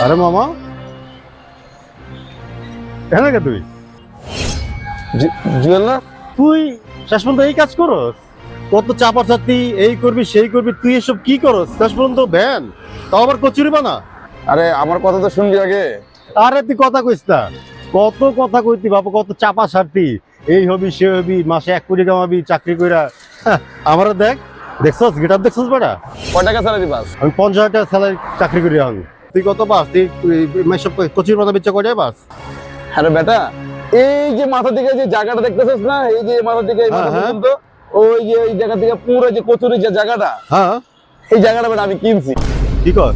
আরে মামা এখানে কে তুই? জুয়েল না? তুই শেষ পর্যন্ত এই কাজ করস? কত চাপা চাতি এই করবি সেই করবি, তুই এসব কি করস? শেষ পর্যন্ত ভ্যান, তাও আবার কচুরি বানা। আরে আমার কথা তো শুনবি আগে। আরে তুই কথা কইস না, কত কথা কইতি বাবা, কত চাপা সারতি, এই হবি সে হবি, মাসে 1 কোটি কামাবি চাকরি কইরা। আমার দেখ, দেখছস গেট আপ দেখছস বেটা? কয় টাকা স্যালারি পাস? আমি 50,000 টাকা স্যালারি চাকরি করি আমি। তুই কত পাস? তুই সব কচুরি বানা বেচা কয়টাই পাস? আরে বেটা, এই যে মাথা থেকে যে জায়গাটা দেখতেছিস না, এই যে মাথা থেকে এই মাথা হ্যাঁ, পর্যন্ত, ওই যে এই জায়গা থেকে পুরো যে কচুরি যে জায়গাটা, হ্যাঁ এই জায়গাটা বেটা আমি কিনছি। কি কর?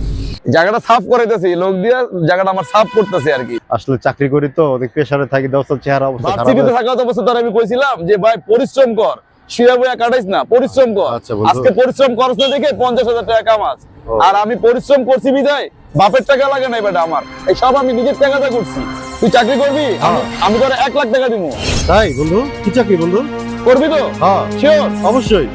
জায়গাটা সাফ করাইতেছি, লোক দিয়ে জায়গাটা আমার সাফ করতেছে আর কি। আসলে চাকরি করি তো অনেক প্রেসারে থাকি, দোস্ত চেহারা অবস্থা খারাপ ভার্সিটিতে হয়ে- থাকা অবস্থা তোর আমি কইছিলাম যে ভাই পরিশ্রম কর, শুয়া বইয়া কাটাইস না, পরিশ্রম কর। আচ্ছা বন্ধু। আজকে পরিশ্রম করছ না দেখে 50,000 টাকা কামাস। ও। আর আমি পরিশ্রম করছি বিদায় বাপের টাকা লাগে নাই বেটা আমার, এই সব আমি নিজের টাকাতে করছি। তুই চাকরি করবি, আমি তোরে 1 লাখ টাকা দিব। তাই বন্ধু? কি চাকরি বন্ধু? করবি তো? হ্যাঁ শিওর? অবশ্যই।